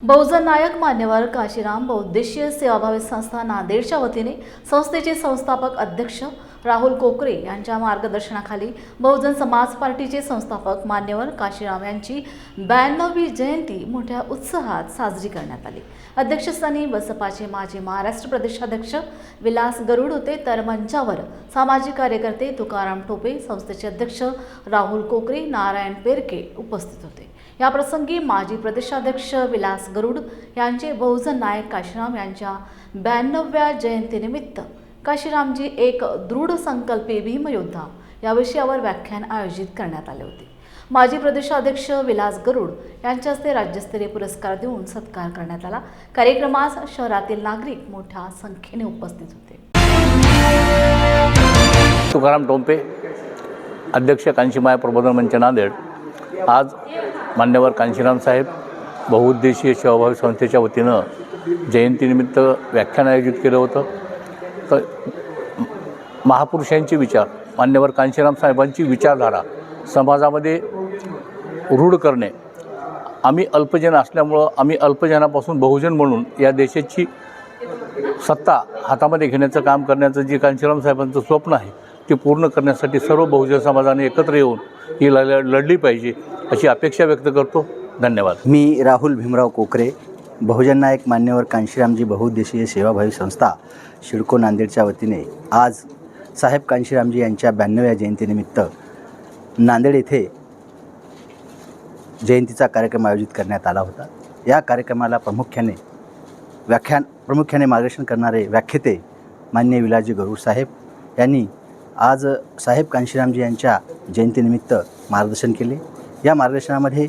बहुजन नायक मान्यवर काशीराम बहुउद्देशीय सेवाभावी संस्था नांदेडच्या वतीने संस्थेचे संस्थापक अध्यक्ष राहुल कोकरे यांच्या मार्गदर्शनाखाली बहुजन समाज पार्टीचे संस्थापक मान्यवर काशीराम यांची 92वी जयंती मोठ्या उत्साहात साजरी करण्यात आली। अध्यक्षस्थानी बसपाचे माजी महाराष्ट्र प्रदेशाध्यक्ष विलास गरुड होते, तर मंचावर सामाजिक कार्यकर्ते तुकाराम टोपे, संस्थेचे अध्यक्ष राहुल कोकरे, नारायण पेरके उपस्थित होते। या प्रसंगी माजी प्रदेशाध्यक्ष विलास गरुड यांचे बहुजन नायक काशीराम यांच्या 92व्या जयंतीनिमित्त काशीरामजी एक दृढ संकल्पी भीमयोद्धा या विषयावर व्याख्यान आयोजित करण्यात आले होते। माजी प्रदेशाध्यक्ष विलास गरुड यांच्या हस्ते राज्यस्तरीय पुरस्कार देऊन सत्कार करण्यात आला। कार्यक्रमास शहरातील नागरिक मोठ्या संख्येने उपस्थित होते। तुकाराम टोपे, अध्यक्ष कांशीमाय प्रबोधन मंच नांदेड। आज मान्यवर कांशीराम साहेब बहुउद्देशीय सेवाभावी संस्थेच्या वतीनं जयंतीनिमित्त व्याख्यान आयोजित केलं होतं। तर महापुरुषांचे विचार, मान्यवर कांशीराम साहेबांची विचारधारा समाजामध्ये रूढ करणे, आम्ही अल्पजन असल्यामुळं आम्ही अल्पजनापासून बहुजन म्हणून या देशाची सत्ता हातामध्ये घेण्याचं काम करण्याचं जे कांशीराम साहेबांचं स्वप्न आहे ते पूर्ण करण्यासाठी सर्व बहुजन समाजाने एकत्र येऊन ही लढली पाहिजे अशी अपेक्षा व्यक्त करतो। धन्यवाद। मी राहुल भीमराव कोकरे, बहुजन नायक मान्यवर कांशीरामजी बहुउद्देशीय सेवाभावी संस्था शिडको नांदेडच्या वतीने आज साहेब कांशीरामजी यांच्या 92व्या जयंतीनिमित्त नांदेड येथे जयंतीचा कार्यक्रम आयोजित करण्यात आला होता। या कार्यक्रमाला प्रामुख्याने मार्गदर्शन करणारे व्याख्याते माननीय विलासजी गरुड साहेब यांनी आज साहेब कांशीरामजी यांच्या जयंतीनिमित्त मार्गदर्शन केले। या मार्गदर्शनामध्ये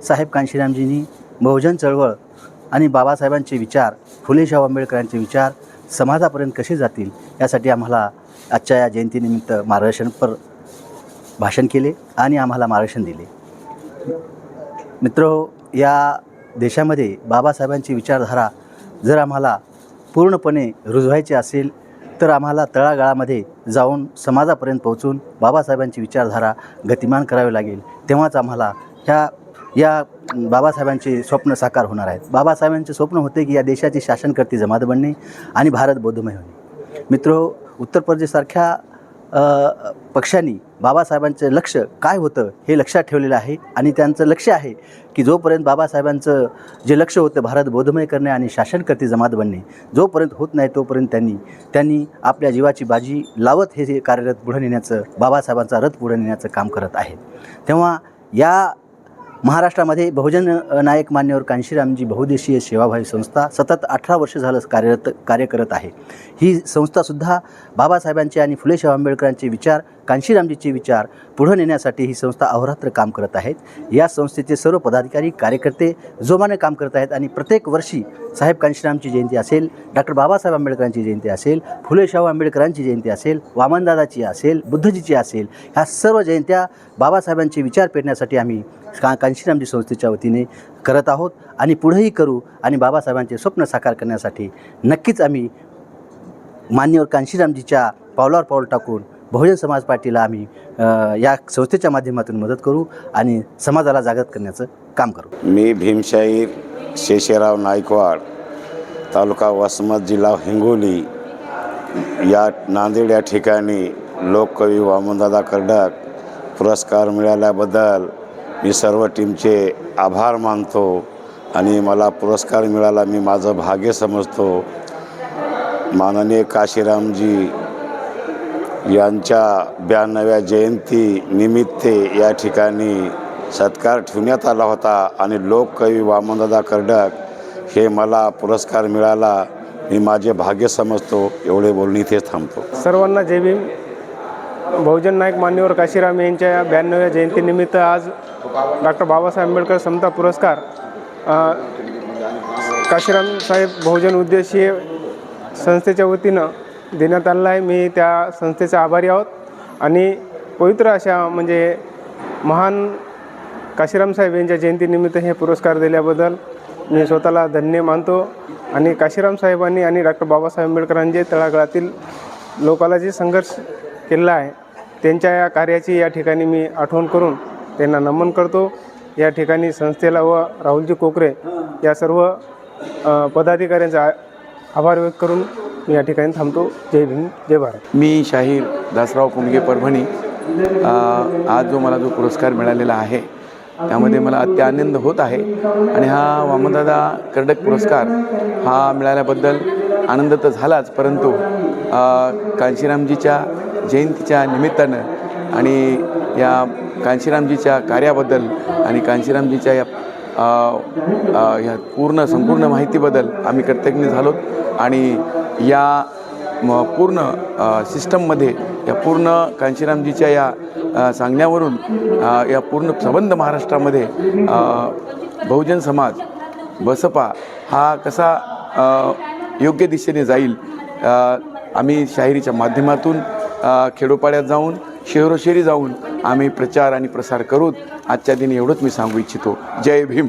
साहेब कांशीरामजींनी बहुजन चळवळ आणि बाबासाहेबांचे विचार, फुलेशाहू आंबेडकरांचे विचार समाजापर्यंत कसे जातील यासाठी आम्हाला आजच्या या जयंतीनिमित्त मार्गदर्शनपर भाषण केले आणि आम्हाला मार्गदर्शन दिले। मित्रहो, या देशामध्ये बाबासाहेबांची विचारधारा जर आम्हाला पूर्णपणे रुजवायची असेल तर आम्हाला तळागाळामध्ये जाऊन समाजापर्यंत पोहोचून बाबासाहेबांची विचारधारा गतिमान करावी लागेल। तेव्हाच आम्हाला या बाबासाहेबांचे स्वप्न साकार होणार आहेत। बाबासाहेबांचे स्वप्न होते की या देशाची शासनकर्ती जमात बनणे आणि भारत बौद्धमय होणे। मित्रो, उत्तर प्रदेशसारख्या पक्षांनी बाबासाहेबांचं लक्ष काय होतं हे लक्षात ठेवलेलं आहे आणि त्यांचं लक्ष आहे की जोपर्यंत बाबासाहेबांचं जे लक्ष होतं भारत बौद्धमय करणे आणि शासनकर्ती जमात बनणे जोपर्यंत होत नाही तोपर्यंत त्यांनी आपल्या जीवाची बाजी लावत हे कार्यरत पुढे नेण्याचं, बाबासाहेबांचा रथ पुढे नेण्याचं काम करत आहे। तेव्हा या महाराष्ट्रामध्ये बहुजन नायक मान्यवर कांशीरामजी बहुउद्देशीय सेवाभावी संस्था सतत 18 वर्ष झालं कार्य करत आहे। ही संस्थासुद्धा बाबासाहेबांचे आणि फुलेशाहू आंबेडकरांचे विचार, कांशीरामजीचे विचार पुढे नेण्यासाठी ही संस्था अहोरात्र काम करत आहेत। या संस्थेचे सर्व पदाधिकारी, कार्यकर्ते जोमाने काम करत आहेत आणि प्रत्येक वर्षी साहेब कांशीरामची जयंती असेल, डॉक्टर बाबासाहेब आंबेडकरांची जयंती असेल, फुलेशाहू आंबेडकरांची जयंती असेल, वामनदादाची असेल, बुद्धजीची असेल, ह्या सर्व जयंत्या बाबासाहेबांचे विचार पेरण्यासाठी आम्ही कांशीरामजी संस्थेच्या वतीने करत आहोत आणि पुढेही करू आणि बाबासाहेबांचे स्वप्न साकार करण्यासाठी नक्कीच आम्ही मान्यवर कांशीरामजीच्या पावलावर पाऊल टाकून बहुजन समाज पार्टीला आम्ही या संस्थेच्या माध्यमातून मदत करू आणि समाजाला जागृत करण्याचं काम करू। मी भीमशाहीर शेषराव नायकवाड, तालुका वसमत, जिल्हा हिंगोली या नांदेड या ठिकाणी लोककवी वामनदादा कर्डक पुरस्कार मिळाल्याबद्दल मी सर्व टीमचे आभार मानतो आणि मला पुरस्कार मिळाला मी माझं भाग्य समजतो। माननीय काशीरामजी यांच्या 92व्या जयंतीनिमित्त या ठिकाणी सत्कार ठेवण्यात आला होता आणि लोककवी वामनदादा कर्डक हे मला पुरस्कार मिळाला, मी माझे भाग्य समजतो। एवढे बोलणे इथेच थांबतो। सर्वांना जय भीम। बहुजन नायक मान्यवर काशीराम यांच्या 92व्या जयंतीनिमित्त आज डॉक्टर बाबासाहेब आंबेडकर समता पुरस्कार काशीराम साहेब बहुजन उद्देशीय संस्थेच्या वतीनं देण्यात आलेला आहे। मी त्या संस्थेचे आभारी आहोत आणि पवित्र अशा म्हणजे महान काशीराम साहेब यांच्या जयंतीनिमित्त हे पुरस्कार दिल्याबद्दल मी स्वतःला धन्य मानतो आणि काशीराम साहेबांनी आणि डॉक्टर बाबासाहेब आंबेडकरांचे तळागाळातील लोकाला जे संघर्ष केलेला आहे त्यांच्या या कार्याची या ठिकाणी मी आठवण करून त्यांना नमन करतो। या ठिकाणी संस्थेला व राहुलजी कोकरे या सर्व पदाधिकाऱ्यांचा आभार व्यक्त करून मी या ठिकाणी थांबतो. जय भीम, जय भारत. मी शाहीर दासराव पुंगे परभणी. आज जो मला पुरस्कार मिळालेला आहे त्यामध्ये मला अत्यानंद होत आहे आणि हा वामनदादा कर्डक पुरस्कार हा मिळाल्याबद्दल आनंद तर झालाच, परंतु कांशीरामजीच्या जयंतीच्या निमित्तानं आणि या कांशीरामजीच्या कार्याबद्दल आणि कांशीरामजीच्या या संपूर्ण माहितीबद्दल आम्ही कृतज्ञ झालो आणि या पूर्ण सिस्टममध्ये या पूर्ण कांशीरामजीच्या या सांगण्यावरून या पूर्ण संबंध महाराष्ट्रामध्ये बहुजन समाज बसपा हा कसा योग्य दिशेने जाईल, आम्ही शाहिरीच्या माध्यमातून खेडोपाड्यात जाऊन शहरोशहरी जाऊन आम्ही प्रचार आणि प्रसार करूत. आजच्या दिनी एवढंच मी सांगू इच्छितो. जय भीम.